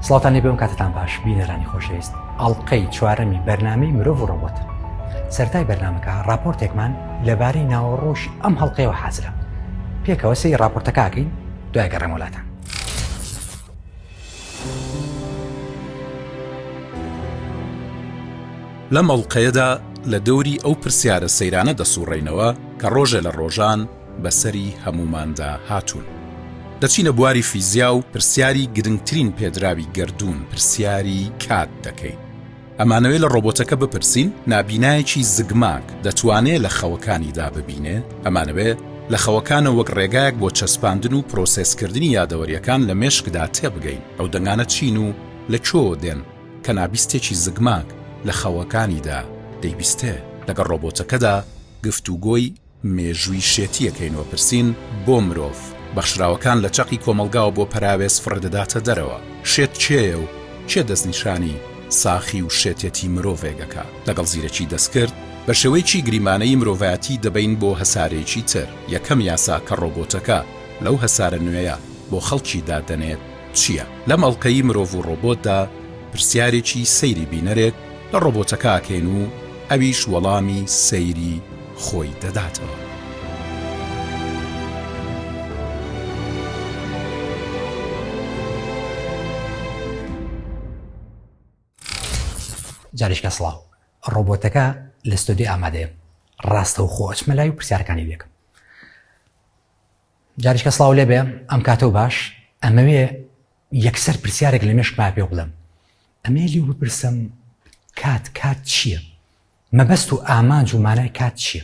سڵاتان لێبێ کاتتان باش بینەرانی خۆشەویست ئەڵلقەی چوارەمی بەرنامەی مرۆڤ و ڕۆبۆت سەرەتای بەرنامەکە راپۆرتێکمان لەبارەی ناوەڕۆژ ئەم هەڵلقەیەوە حازرە پێکەوە سەی راپۆرتەکەکەین دوای گەڕێم وڵاتان. لەم ئەڵلقەیەدا لە دەوری ئەو پرسیارە سەیرانە دەسوڕێینەوە کە ڕۆژێ لە ڕۆژان بەسەری هەموماندا هاتوون. دەچینە بواری فیزیا و پرسیاری گرنگترین پێدراوی گردون پرسیاری کات دەکەین. ئەمانەوەی لە ڕۆبۆتەکە بپرسین نابینایەکی زگماک دەتوانێت لە خەوەکانیدا ببینێ، ئەمانەوێ لە خەوەکانە وەک ڕێگایەک بۆ چەسپاندن و پرۆسێسکردنی یادەوەریەکان لە مێشکدا تێبگەین. ئەو دەنگانە چین و لە کۆ دێن کە نابیستێکی زگماک لە خەوەکانیدا دەیبیستێ. لەگەڵ ڕۆبۆتەکەدا گفتوگۆی مێژووی شێتیەکەینەوە پرسین بۆ مرۆڤ بەخشراوەکان لە چەقی کۆمەلگاوە بۆ پەراوێز فڕدەداتە دەرەوە. شێت چێە و چێ دەستنیشانی ساخی و شێتێتی مرۆڤێگەکە. لەگەڵ زیرەکی دەستکرد بە شێوەیەکی گریمانەی مرۆڤایەتی دەبین بۆ هەسارێکی تر. یەکەم یاسا کە ڕۆبۆتەکە لەو هەسارە نوێیە بۆ خەڵکی دادەنێت چییە؟ لەم ئەڵلقەی مرۆڤ و ڕۆبۆتدا پرسیارێکی سەیری بینەرێک لە ڕۆبۆتەکە ئاکەین و ئەویش وەڵامی سەیری خۆی دەداتەوە. جاریشکە سڵاو، ڕۆبۆتەکە لە ستۆدیۆ ئامادەیە، ڕاستە و خۆچمە لای و پرسیارەکانی بێکم. جاریشکە سڵاو لێبێ ئەم کاتە و باش ئەمەوێ یەکسەر پرسیارێک لە مێشک ما پێ بڵێم. ئەمێلی بپرسم کات چییە؟ مەبەست و ئامانج و مانای کات چییە؟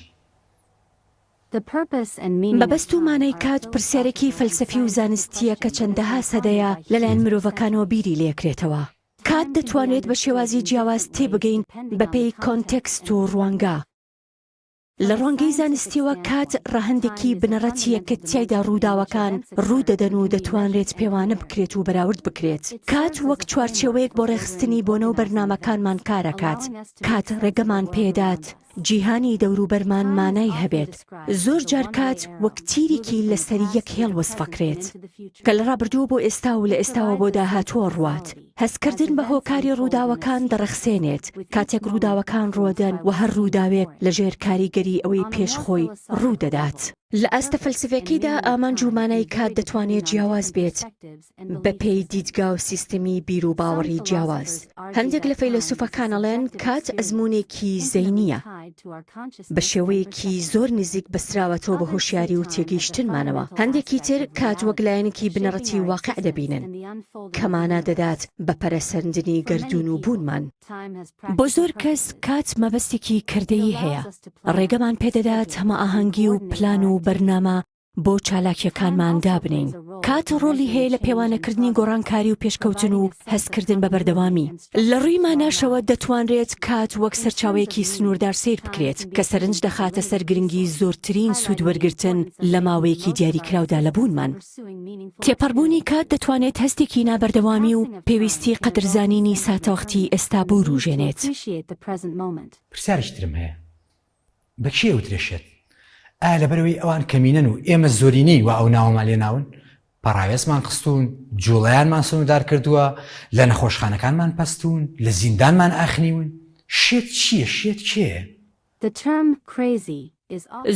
مەبەست و مانای کات پرسیارێکی فەلسەفی و زانستیە کە چەندەها سەدەیە لەلایەن مرۆڤەکانەوە بیری لێکرێتەوە. کات دەتوانێت بە شێوازی جیاواز تێبگەین بەپێی کۆنتێکست و ڕوانگە. لە ڕوانگەی زانستیەوە کات ڕەهەندێکی بنەڕەتیە کە تیایدا ڕووداوەکان ڕوودەدەن و دەتوانرێت پێوانە بکرێت و بەراورد بکرێت. کات وەک چوارچێوەیەک بۆ ڕێخستنی بۆنەو بەرنامەکانمان کارەکات. کات ڕێگەمان پێدات جیهانی دەوروبەرمان مانای هەبێت. زۆر جار کات وەک تیرێکی لەسەری یەک هێڵ وەسفەکرێت کە لە ڕابردووە بۆ ئێستا و لە ئێستاوە بۆ داهاتووە ڕوات. هەستکردن بە هۆکاری ڕووداوەکان دەڕەخسێنێت کاتێک ڕووداوەکان ڕۆدەن و هەر ڕووداوێک لەژێر کاریگەری ئەوەی پێشخۆی ڕوودەدات. لە ئاستە فەلسفەکەیدا ئامانج و مانای کات دەتوانێت جیاواز بێت بە پێی دیدگا و سیستەمی بیر و باوەڕی جیاواز. هەندێک لە فەیلسوفەکانەڵێن کات ئەزموونێکی زەینیە بە شێوەیەکی زۆر نزیک بەستراوەتەوە بە هۆشیاری و تێگەیشتنمانەوە. هەندێکی تر کات وەک لایەنێکی بنەڕەتی واقع دەبینن کەمانە دەدات بە پەرەسەرندنی گەردون و بوونمان. بۆ زۆر کەس کات مەبەستێکی کردەیی هەیە. ڕێگەمان پێدەدات هەمە ئاهەنگی و پلان و بەرنامە بۆ چالاکیەکانمان دابنین. کات ڕۆڵی هەیە لە پێوانەکردنی گۆڕانکاری و پێشکەوتن و هەستکردن بە بەردەوامی. لە ڕووی ماناشەوە دەتوانرێت کات وەک سەرچاوەیەکی سنووردار سیر بکرێت کە سەرنج دەخاتە سەر گرنگی زۆرترین سوودوەرگرتن لە ماوەیەکی دیاریکراودا لەبوونمان. تێپەڕبوونی کات دەتوانێت هەستێکی نابەردەوامی و پێویستی قەدرزانینی ساتەوەختی ئێستا بۆ ڕوژێنێت. پرسیارشترم هەیە بە کێ وترێشێت؟ ئایا لەبەرەوەی ئەوان کەمینەن و ئێمە زۆرینی و ئەو ناوەمان لێناون پەڕاوێزمان خستوون، جوڵەیانمان سنوردار کردووە، لە نەخۆشخانەکانمان پەستون، لە زیندانمان ئاخنیون؟ شێت چییە؟ شێت کێیە؟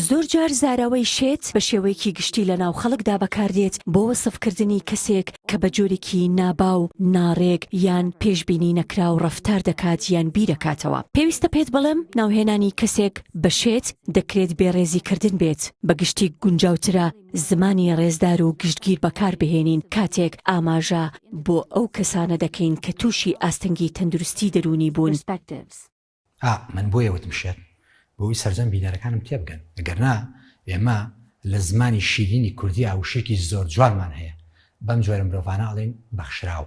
زۆر جار زاراوەی شێت بە شێوەیەکی گشتی لە ناو خەڵکدا بەکاردێت بۆ وەسفکردنی کەسێک کە بە جۆرێکی ناباو، ناڕێک یان پێشبینی نەکرا و ڕەفتار دەکات یان بیرەکاتەوە. پێویستە پێت بڵێم ناوهێنانی کەسێک بە شێت دەکرێت بێڕێزیکردن بێت. بە گشتی گونجاوترە زمانی ڕێزدار و گشتگیر بەکار بهێنین کاتێک ئاماژە بۆ ئەو کەسانە دەکەین کە تووشی ئاستەنگی تەندروستی دەرونی بوون. من بۆیە وتم شێت بۆی سەرجەم بینەرەکانم تێبگەن، ئەگەرنا ئێمە لە زمانی شیرینی کوردی ئاوشێکی زۆر جوانمان هەیە. بەم جۆرە مرۆڤانە ئەڵێن بەخشراو.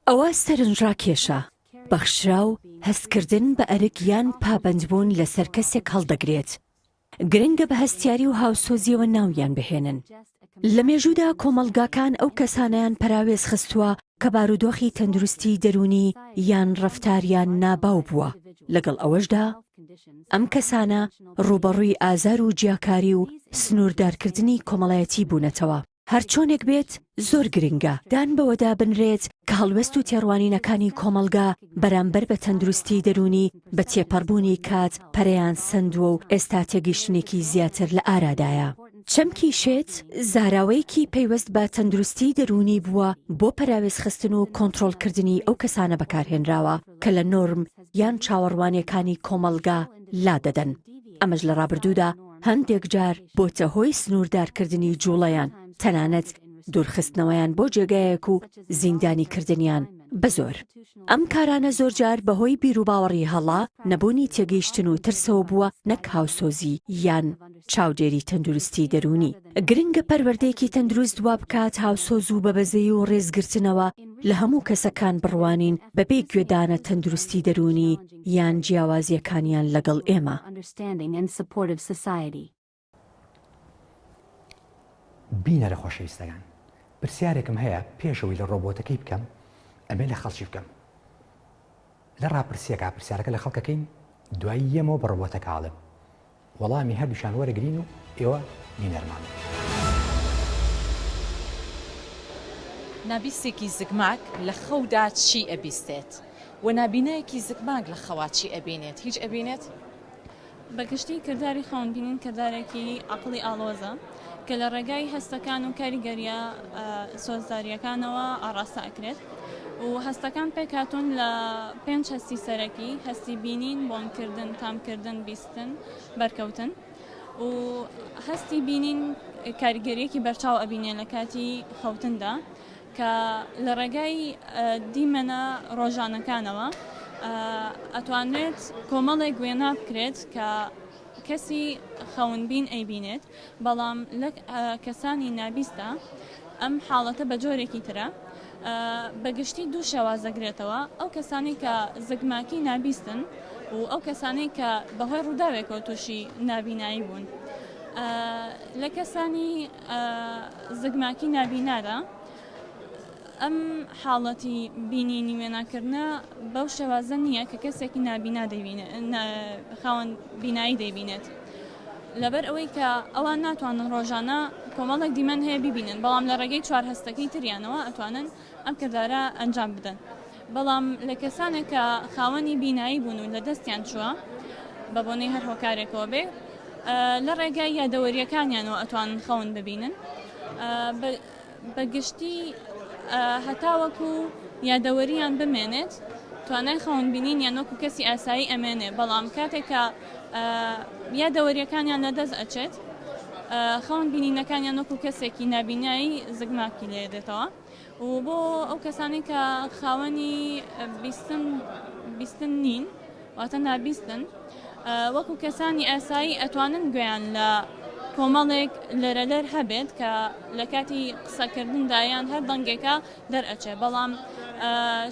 ئەوە سەرنجڕاکێشە. بەخشراو هەستکردن بە ئەرک یان پابەندبوون لەسەر کەسێک هەڵدەگرێت. گرنگە بە هەستیاری و هاوسۆزیەوە ناویان بهێنن. لە مێژوودا کۆمەڵگاکان ئەو کەسانیان پەراوێز خستووە کە بارودۆخی تەندروستی دەرونی یان ڕەفتاریان ناباو بووە. لەگەڵ ئەوەشدا ئەم کەسانە ڕوبەڕووی ئازار و جیاکاری و سنووردارکردنی کۆمەڵایەتی بوونەتەوە. هەرچۆنێک بێت زۆر گرنگە دان بەوەدا بنرێت کە هەڵوەست و تێڕوانینەکانی کۆمەلگا بەرامبەر بە تەندروستی دەرونی بە تێپەڕبوونی کات پەرەیان سندووە و ئێستا تێگەیشتنێکی زیاتر لە ئارادایە. چەمکی شێت زاراوەیەکی پەیوەست بە تەندروستی دەرونی بووە بۆ پەراوێزخستن و کۆنتڕۆڵکردنی ئەو کەسانە بەکارهێنراوە کە لە نۆرم یان چاوەڕوانیەکانی کۆمەلگا لا دەدەن. ئەمەش لە ڕابردوودا هەندێک جار بۆتە هۆی سنووردارکردنی جوڵەیان تەنانەت دوورخستنەوەیان بۆ جێگایەک و زیندانی کردنیان بە زۆر. ئەم کارانە زۆرجار بەهۆی بیر و باوەڕی هەڵا نەبوونی تێگەیشتن و ترسەوە بووە نەک هاوسۆزی یان چاودێری تەندروستی دەرونی. گرنگە پەروەردەیەکی تەندروست وا بکات هاوسۆز و بەبەزەی و ڕێزگرتنەوە لە هەموو کەسەکان بڕوانین بەبێ گوێدانە تەندروستی دەرونی یان جیاوازیەکانیان لەگەڵ ئێمە. بینەرە خۆشەویستەکان پرسیارێکم هەیە پێشەوەی لە ڕۆبۆتەکەی بکەم ئەمێ لە خەڵکی بکەم لە ڕاپرسیەکە پرسیارەکە لە خەڵکەکەین دوایی یەمەوە بە ڕۆبۆتەکە هاڵم وەڵامی هەردووشان وەرەگرین و ئێوە بینەرمان. نابیستێکی زگماک لە خەودا چی ئەبیستێت و نابینەیەکی زگماک لە خەوا چی ئەبینێت هیچ ئەبینێت؟ بەگشتی کردداری خەونبینین کردارێکی عقلی ئاڵۆزە کە لە ڕێگای هەستەکان و کاریگەریە سۆزداریەکانەوە ئاڕاستە ئەکرێت و هەستەکان پێکاتون لە 5 هەستی سەرەکی هەستی بینین بۆنکردن تامکردن بیستن بەرکەوتن و هەستی بینین کاریگەریەکی بەرچاو ئەبینێ لە کاتی خەوتندا کە لە ڕێگای دیمەنە ڕۆژانەکانەوە ئەتوانێت کۆمەڵێک وێنە بکرێت کە کەسی خەونبین ئەیبینێت بەڵام لە کەسانی نابیستە ئەم حاڵەتە بە جۆرێکی ترە بەگشتی دوو شێوازەگرێتەوە ئەو کەسانی کە زگماکی نابیستن و ئەو کەسانی کە بەهۆی ڕووداوێکەوە تووشی نابینایی بوون. لە کەسانی زگماکی نابینادا ئەم حاڵەتی بینینی وێناکردنە بەو شێوازە نییە کە کەسێکی نابینا خاوەن بینایی دەیبینێت لەبەر ئەوەی کە ئەوان ناتوانن ڕۆژانە کۆمەڵێک دیمەن هەیە ببینن بەڵام لە ڕێگەی چوار هەستەکەی تریانەوە ئەتوانن ئەم کردارە ئەنجام بدەن بەڵام لە کەسانێک کە خاوەنی بینایی بوون و لە دەستیان چووە بە بۆنەی هەر هۆکارێکەوە بێ لە ڕێگای یادەوەریەکانیانەوە ئەتوانن خەون ببینن بەگشتی هەتاوەکو یادەوەریان بمێنێت توانای خەونبینین یان وەکو کەسی ئاسایی ئەمێنێ بەڵام کاتێکە یادەوەریەکانیان لەدەست ئەچێت خەونبینینەکانیان وەکو کەسێکی نابینایی زگماکی لێ دێتەوە و بۆ ئەو کەسانی کە خاوەنی بیستن نین واتە نابیستن وەکو کەسانی ئاسایی ئەتوانن گوێیان لە کۆمەڵێک لەرەلەر هەبێت کە لە کاتی قسەکردندایان هەر دەنگێکە دەرئەچێ بەڵام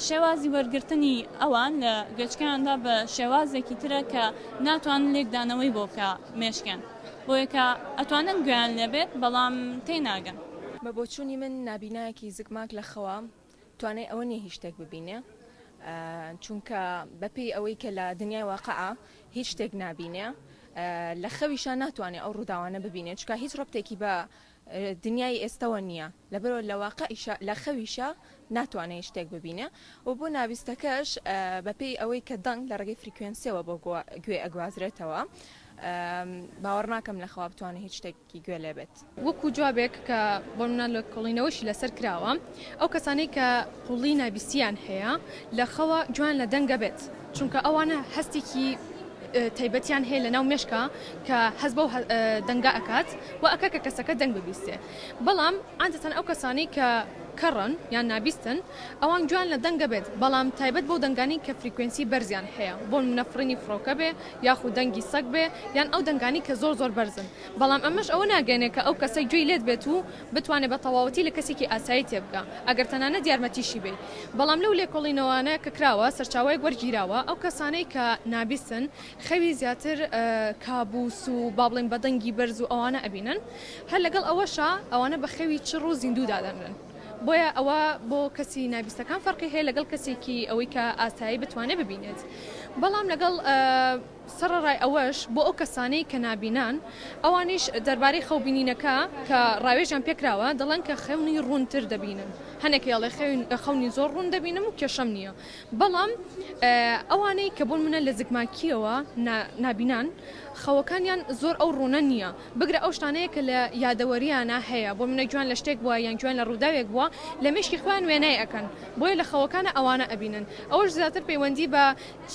شێوازی وەرگرتنی ئەوان لە گەچکیاندا بە شێوازێکی ترە کە ناتوان لێکدانەوەی بۆ بکە مێشکیان بۆیە کە ئەتوانن گویان لێبێت بەڵام تێناگەن. بە بۆچوونی من نابینایەکی زگماک لە خەوا توانای ئەوە نیە هیچ شتێک ببینێ چونکە بەپێی ئەوەی کە لە دنیای واقعە هیچ شتێک نابینێ لە خەویشە ناتوانێت ئەو ڕووداوانە ببینێت چکە هیچ ڕەبتێکی بە دنیای ئێستەوە نییە لەبەرەوە لە واقعیشە لە خەویشە ناتوانێت شتێک ببینێ و بۆ نابیستەکەش بەپێی ئەوەی کە دەنگ لە ڕێگەی فریکوێنسیەوە بۆ گوێ ئەگوازرێتەوە باوەڕ ناکەم لە خەوا بتوانێت هیچ شتێکی گوێ لێبێت. وەکو جوابێک کە بۆ منە لە کۆڵینەوەشی لەسەر کراوە ئەو کەسانەی کە قوڵی نابیستیان هەیە لە خەوا جوان لە دەنگە بێت چونکە ئەوانە هەستێکی تایبەتیان هەیە لە ناو مێشکە کە هەست بەو دەنگە ئەکات و ئەکە کە کەسەکە دەنگ ببیستێ بەڵام عادەتەن ئەو کەسانی کە کەڕن یان نابیستن ئەوان جوان لە دەنگە بێت بەڵام تایبەت بۆ دەنگانی کە فریکوێنسی بەرزیان هەیە بۆ منەفڕینی فڕۆکە بێ یاخود دەنگی سەگ بێ یان ئەو دەنگانی کە زۆر بەرزن بەڵام ئەمەش ئەوە ناگەێنێ کە ئەو کەسەی گوێی لێت بێت و بتوانێت بە تەواوەتی لە کەسێکی ئاسایی تێبگە ئەگەر تەنانەت یارمەتیشی بێ بەڵام لەو لێکۆڵینەوەانە کە کراوە سەرچاوەیەک وەرگیراوە ئەو کەسانەی کە نابیستن خەوی زیاتر کابوس و با بڵێن بە دەنگی بەرز و ئەوانە ئەبینن هەر لەگەڵ ئەوەشە ئەوانە بە خەوی چڕ و زیندوو دادەنن بۆیە ئەوە بۆ کەسی نابیستەکان فەرقی هەیە لەگەڵ کەسێکی ئەوەی کە ئاسایی بتوانێت ببینێت بەڵام لەگەڵ سەرڕای ئەوەش بۆ ئەو کەسانەی کە نابینان ئەوانیش دەربارەی خەوبینینەکە کە ڕاوێژیان پێکراوە دەڵێن کە خەونی ڕوونتر دەبینن هەنێک یاڵێ خەونی زۆر ڕوون دەبینم و کێشەم نییە بەڵام ئەوانەی کە بۆن منە لە زگماکیەوە نابینان خەوەکانیان زۆر ئەو ڕوونە نییە بگرە ئەو شتانەیە کە لە یادەوەریانە هەیە بۆ منە گوێن لە شتێک بووە یان گوێن لە ڕووداوێک بووە لە مشکی خۆیان وێنای ئەەکەن بۆیە لە خەوەکانە ئەوانە ئەبینن ئەوەش زیاتر پەیوەندی بە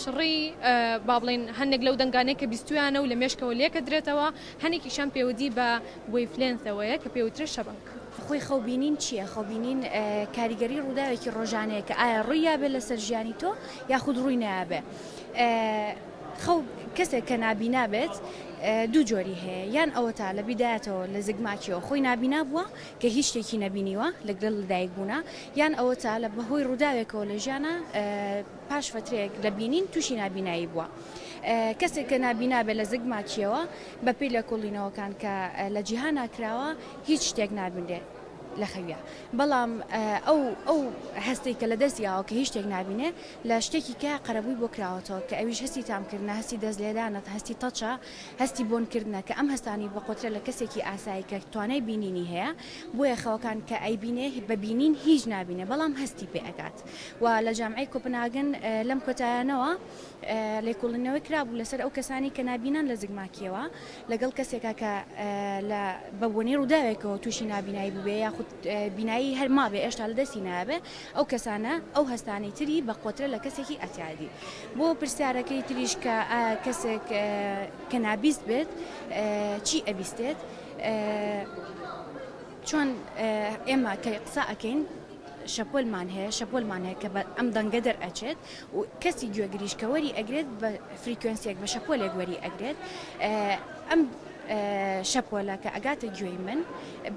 شڕی با بڵێن هەندێک لەو دەنگانەیە کە بیستویانە و لە مێشکەوە لێکە درێتەوە هەنێکیشان پەیوەندی بە وەیفلێنسەوەیە کە پێوترە شەبنگ خۆی خەوبینین چییە؟ خەوبینین کاریگەری ڕووداوێکی ڕۆژانەیە کە ئایا ڕووی بێ لەسەر ژیانی تۆ یاخود ڕووی نابێ کەسێک کە نابینا بێت دوو جۆری هەیە یان ئەوە تا لە بیدایەتەوە لە زگماکیەوە خۆی نابینا بووە کە هیچ شتێکی نەبینیوە لەگەڵ لەدایک بوونا یان ئەوە تا لە بەهۆی ڕووداوێکەوە لە ژیانە پاش فترەیەک لە بینین تووشی نابینایی بووە کەسێک کە نابینا بێت لە زگماکیەوە بەپێی لە کۆڵینەوەکان کە لە جیهان ناکراوە هیچ شتێک نابینێت لە خەویە بەڵام ئەو هەستێک کە لە دەستیاوە کە هیچ شتێک نابینێ لە شتێکی کە قەرەبووی بۆ کراوەتەوە کە ئەویش هەستی تامکردنە هەستی دەست لێدانەت هەستی تەچە هەستی بۆنکردنە کە ئەم هەستانی بە قۆترە لە کەسێکی ئاسایی کە توانای بینینی هەیە بۆیە خەوەکان کە ئەیبینێ بەبینین هیچ نابینێ بەڵام هەستی پێ ئەکات و لە جامعەی کۆپنهاگن لەم کۆتایانەوە لێکۆڵینەوەی کرابوو لەسەر ئەو کەسانی کە نابینان لە زگماکیەوە لەگەڵ کەسێکە کە بە بۆنەی ڕووداوێکەوە تووشی نابینایی بووبێ یاخود بینایی هەرما بێ ئێشتا لە دەستی نابێ ئەو کەسانە ئەو هەستانی تری بە قۆترە لە کەسێکی ئەتیادی بۆ پرسیارەکەی تریش کە کەسێک کە نابیست بێت چی ئەبیستێت چۆن ئێمە کە قسە ئەکەین شەپۆلمان هەیە کە ئەم دەنگە دەرئەچێت و کەسی گوێگریشکەوەری ئەگرێت بە فریکوێنسیەک بە شەپۆلێک وەری ئەگرێت ئەم شەپۆلە کە ئەگاتە گوێی من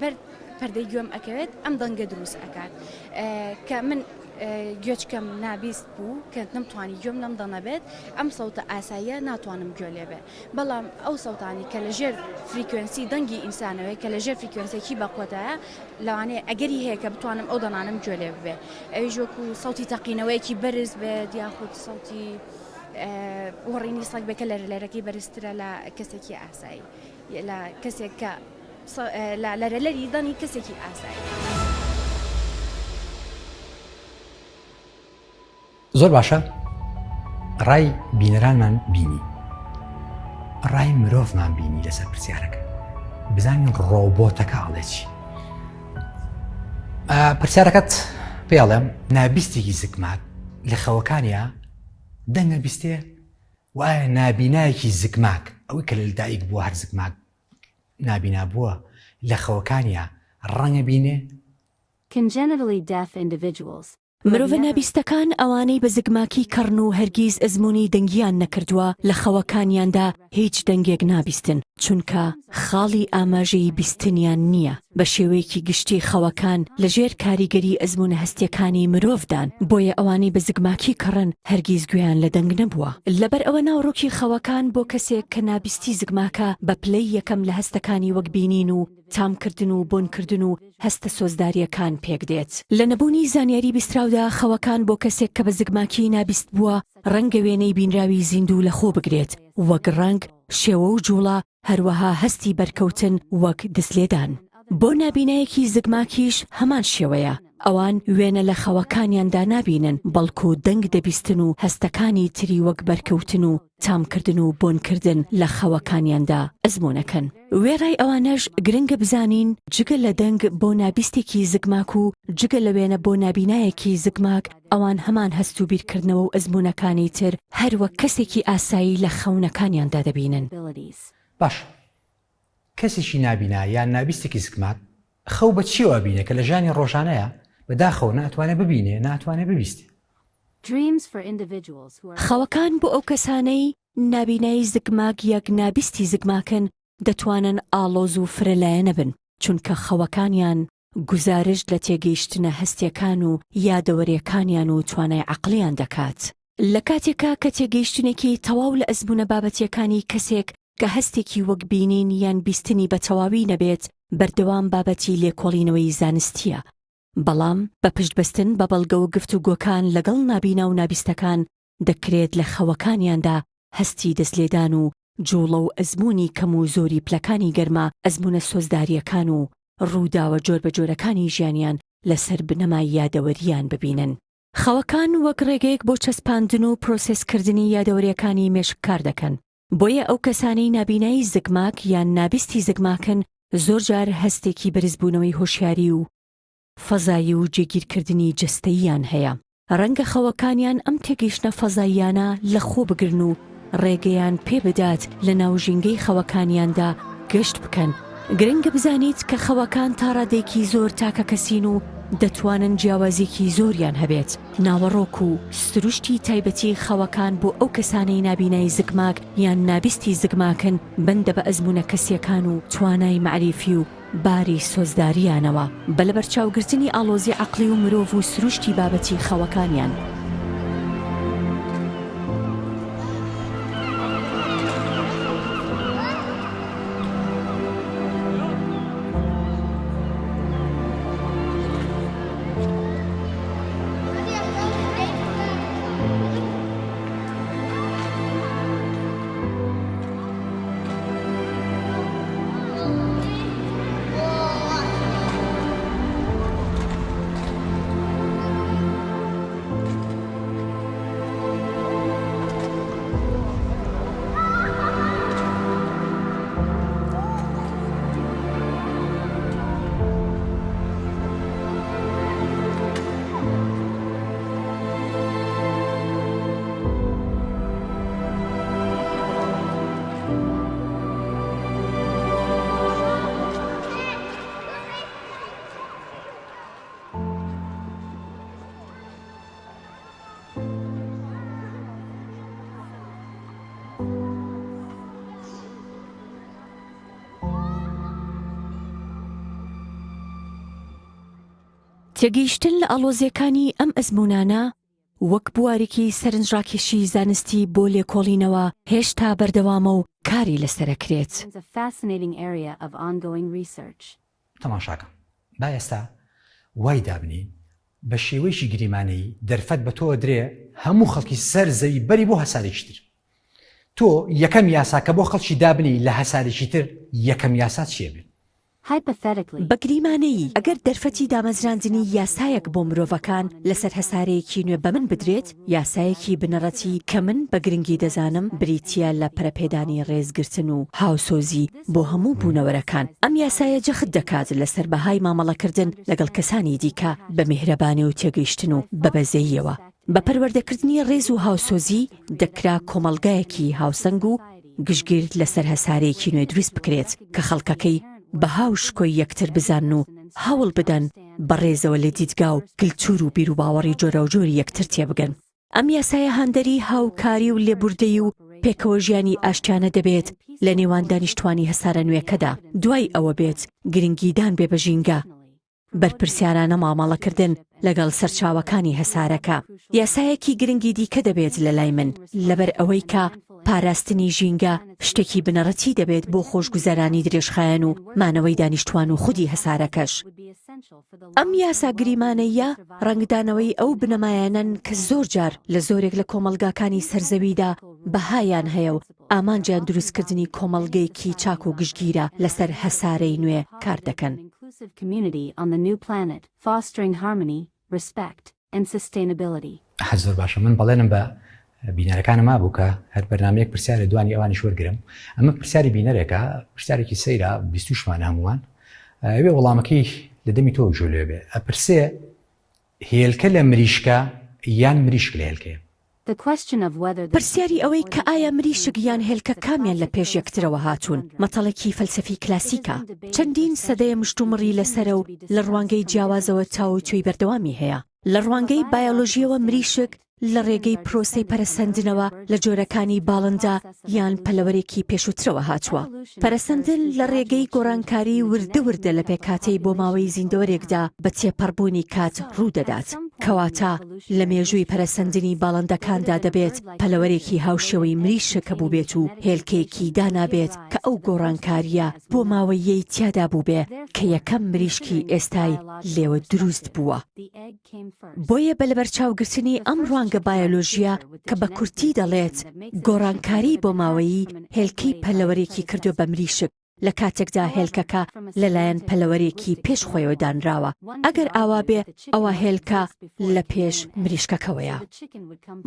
بەر پەردەی گوێم ئەکەوێت ئەم دەنگە دروست ئەکات کە من گوێچکەم نابیست بوو کە نەمتوانی گوێم لەم دەنەبێت ئەم سەوتە ئاساییە ناتوانم گوێ لێبێ بەڵام ئەو سەوتانی کە لەژێر فریکوێنسی دەنگی ئینسانەوەی کە لەژێر فریکوێنسێکی بەقۆتایە لەوانەیە ئەگەری هەیە کە بتوانم ئەو دەنانم گوێ لێ ببێ ئەوی ژۆکو سەوتی تەقینەوەیەکی بەرز بێت یاخود سەوتی وەڕینی سەگ بێکە لەرەلەرەکەی بەرزترە لە کەسێکی ئاسایی لە کەسێک کە لەرەلەری دەنی کەسێکی ئاسایی زۆر باشە ڕای بینەرانمان بینی ڕای مرۆڤمان بینی لەسەر پرسیارەکە بزانین ڕۆبۆتەکە ئاڵێ چی پرسیارەکەت پێڵێم نابیستێکی زگماک لە خەوەکانیە دەنگە بیستێ وایە نابینایەکی زگماک ئەوەی کە لەدایک بووە هەر زگماک نابینا بووە لە خەوەکانیە ڕەنگە بینێ مرۆڤە نابیستەکان ئەوانەی بە زگماکی کەڕن و هەرگیز ئەزمموی دەنگیان نەکردووە لە خەوەکانیاندا هیچ دەنگێک نابیستن چونکە خاڵی ئاماژەی بیستنیان نییە بە شێوەیەکی گشتی خەوەکان لەژێر کاریگەری ئەزمونە هەستیەکانی مرۆڤدان بۆیە ئەوانەی بە زگماکی کەڕن هەرگیز گوێیان لە دەنگ نەبووە لەبەر ئەوە ناوڕۆکی خەوەکان بۆ کەسێک کە نابیستی زگماکە بە پلەی یەکەم لە هەستەکانی وەک بینین و تامکردن و بۆنکردن و هەستە سۆزداریەکان پێک دێت لە نەبوونی زانیاری بیستراودا خەوەکان بۆ کەسێک کە بە زگماکی نابیست بووە ڕەنگە وێنەی بینراوی زیندوو لە خۆ بگرێت وەک ڕەنگ شێوە و جوڵە هەروەها هەستی بەرکەوتن وەک دەستلێدان بۆ نابینایەکی زگماکیش هەمان شێوەیە ئەوان وێنە لە خەوەکانیاندا نابینن بەڵکو دەنگ دەبیستن و هەستەکانی تری وەک بەرکەوتن و تامکردن و بۆنکردن لە خەوەکانیاندا ئەزمۆنەکەن وێڕای ئەوانەش گرنگە بزانین جگە لە دەنگ بۆ نابیستێکی زگماک و جگە لە وێنە بۆ نابینایەکی زگماک ئەوان هەمان هەست و بیرکردنەوە و ئەزمونەکانی تر هەروەک کەسێکی ئاسایی لە خەونەکانیاندا دەبینن باش کەسێکی نابینا یان نابیستێکی زگماک خەو بە چیەوە بینێ کە لە ژانی ڕۆژانەیە بەداخەوە ناتوانێت ببینێ ناتوانێت ببیستێ خەوەکان بۆ ئەو کەسانەی نابینایی زگماک یەک نابیستی زگماکن دەتوانن ئاڵۆز و فرەلایە نەبن چونکە خەوەکانیان گزارش لە تێگەیشتنە هەستیەکان و یادەوەریەکانیان و توانای عەقلیان دەکات لە کاتێکا کە تێگەیشتنێکی تەواو لە ئەزمونە بابەتیەکانی کەسێک کە هەستێکی وەک بینین یان بیستنی بە تەواوی نەبێت بەردەوام بابەتی لێکۆڵینەوەی زانستیە بەڵام بە پشتبەستن بە بەڵگە و گفتوگۆکان لەگەڵ نابینا و نابیستەکان دەکرێت لە خەوەکانیاندا هەستی دەستلێدان و جوڵە و ئەزمموی کەم و زۆری پلەکانی گەرما ئەزمونە سۆزداریەکان و ڕووداوە جۆر بە جۆرەکانی ژیانیان لەسەر بنەمای یادەوەریان ببینن. خەوەکان وەک ڕێگەیەک بۆ چەسپاندن و پرۆسسکردنی یادەوەریەکانی مێشک کار دەکەن. بۆیە ئەو کەسانەی نابینایی زگماک یان نابیستی زگماکن زۆر جار هەستێکی بەرزبوونەوەی هۆشیاری و فەزایی و جێگیرکردنی جستەییان هەیە. ڕەنگە خەوەکانیان ئەم تێگەیشتنە فەزاییانە لە خۆ بگرن و ڕێگەیان پێ بدات لە ناوژینگەی خەوەکانیاندا گەشت بکەن. گرنگە بزانیت کە خەوەکان تا ڕادێکی زۆر تاکە کەسین و دەتوانن جیاوازێکی زۆریان هەبێت. ناوەڕۆک و سروشتی تایبەتی خەوەکان بۆ ئەو کەسانەی نابینایی زگماک یان نابیستی زگماکن بەندە بە ئەزمونە کەسیەکان و توانای معریفی و باری سۆزداریانەوە بە لە بەرچاوگرتنی ئاڵۆزی عەقلی و مرۆڤ و سروشتی بابەتی خەوەکانیان. تێگەیشتن لە ئاڵۆزیەکانی ئەم ئەزمونانە وەک بوارێکی سەرنجڕاکێشی زانستی بۆ لێکۆڵینەوە هێشتا بەردەوامە و کاری لەسەرەکرێت. تەماشاکە با ئێستا وای دابنین بە شێوەیەکی گریمانەی دەرفەت بە تۆ درێ هەموو خەڵکی سەر زەوی بەری بۆ هەسارێکی تر. تۆ یەکەم یاسا کە بۆ خەڵکی دابنی لە هەسارێکی تر یەکەم یاسا چیە بێت؟ بە گریمانەیی ئەگەر دەرفەتی دامەزراندنی یاسایەک بۆ مرۆڤەکان لەسەر هەسارەیەکی نوێ بە من بدرێت، یاسایەکی بنەڕەتی کە من بە گرنگی دەزانم بریتە لە پەرەپێدانی ڕێزگرتن و هاوسۆزی بۆ هەموو بوونەوەرەکان. ئەم یاسایە جەخت دەکات لەسەر بەهای مامەڵەکردن لەگەڵ کەسانی دیکە بە میهرەبانی و تێگەیشتن و بەبەزەییەوە. بە پەروەردەکردنی ڕێز و هاوسۆزی دەکرا کۆمەڵگایەکی هاوسەنگ و گشتگیرت لەسەر هەسارەیەکی نوێ دروست بکرێت کە خەڵکەکەی بە هاو شکۆی یەکتر بزان و هەوڵ بدەن بە ڕێزەوە لە دیدگا و کلتور و بیر و باوەڕی جۆرە و جۆری یەکتر تێبگەن. ئەم یاسایە هەندەری هاوکاری و لێبوردەی و پێکەوە ژیانی ئاشتیانە دەبێت لە نێوان دانیشتوانی هەسارە نوێکەدا. دوای ئەوە بێت گرنگیدان بێ بە ژینگە بەرپرسیارانە مامەڵەکردن لەگەڵ سەرچاوەکانی هەسارەکە. یاسایەکی گرنگی دیکە دەبێت لە لای من لەبەر ئەوەی کە پاراستنی ژینگە شتێکی بنەڕەتی دەبێت بۆ خۆشگوزەرانی درێژخایەن و مانەوەی دانیشتوان و خودی هەسارەکەش. ئەم یاسا گریمانەیە ڕەنگدانەوەی ئەو بنەمایانن کە زۆر جار لە زۆرێک لە کۆمەلگاکانی سەرزەویدا بەهایان هەیە و ئامانجیان دروستکردنی کۆمەڵگەیەکی چاک و گشتگیرە لەسەر هەسارەی نوێ کار دەکەن. زۆر باشە، من بەڵێنم بە بینەرەکانم ما بوو کە هەر بەرنامەیەک پرسیارە دوانی ئەوانی شوەرگرم. ئەمە پرسیاری بینەرێکە، پرسیارێکی سەیرە 20شمان هەمووان ئەوێ وەڵامەکەی لە دەمی تۆ جۆلێ بێ. ئەپرسێ هێلکە لە مریشکە یان مریشک لە هێلکەیە؟ پرسیاری ئەوەی کە ئایا مریشک یان هێلکە کامیان لە پێش یەکترەوە هاتوون مەتەڵێکی فەلسەفی کلاسیکە. چەندین سەدەیە مشتومڕی لەسەرە و لە ڕوانگەی جیاوازەوە تاو توی بەردەوامی هەیە. لە ڕوانگەی بایۆلۆژیەوە مریشک لە ڕێگەی پرۆسەی پەرەسەندنەوە لە جۆرەکانی باڵندا یان پەلەوەرێکی پێشووترەوە هاتووە. پەرەسەندن لە ڕێگەی گۆڕانکاری وردە لە پێکاتەی بۆ ماوەی زیندۆرێکدا بە تێپەڕبوونی کات ڕوو دەدات کەواتە لە مێژووی پەرەسەندنی باڵندەکاندا دەبێت پەلەوەرێکی هاوشێوەی مریشک بوو بێت و هێلکەیەکی دانابێت کە ئەو گۆڕانکاریە بۆ ماوەیەی تیادا بوو بێ کە یەکەم مریشکی ئێستای لێوە دروست بووە. بۆیە بە لەبەرچاوگرتنی ئەم ڕوانگە بایۆلۆژیە کە بە کورتی دەڵێت گۆڕانکاری بۆ ماوەیی هێلکەی پەلەوەرێکی کردو بە مریشک لە کاتێکدا هێلکەکە لەلایەن پەلەوەرێکی پێش خۆیەوە دانراوە. ئەگەر ئاوا بێ ئەوە هێلکە لە پێش مریشکەکەوەیە.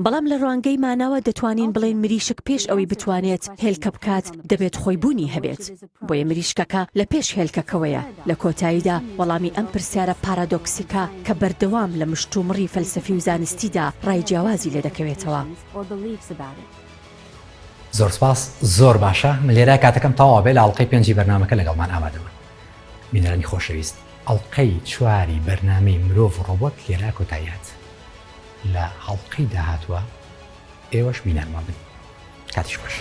بەڵام لە ڕوانگەی ماناوە دەتوانین بڵێن مریشک پێش ئەوەی بتوانێت هێلکە بکات دەبێت خۆی بوونی هەبێت. بۆیە مریشکەکە لە پێش هێلکەکەوەیە. لە کۆتاییدا وەڵامی ئەم پرسیارە پارادۆکسیکە کە بەردەوام لە مشتومڕی فەلسەفی و زانستیدا ڕایجیاوازی لێ دەکەوێتەوە. زۆر سپاس، زۆر باشە. من لێرە کاتەکەم تەواو بێ لە ئەڵقەی 5 بەرنامەکە لەگەڵمان ئامادەوە. بینەرانی خۆشەویست، ئەڵقەی 4 بەرنامەی مرۆڤ ڕۆبۆت لێرە کۆتاییات. لە ئەڵقەی داهاتوە ئێوەش بینەرمان بن. کاتیش خۆش.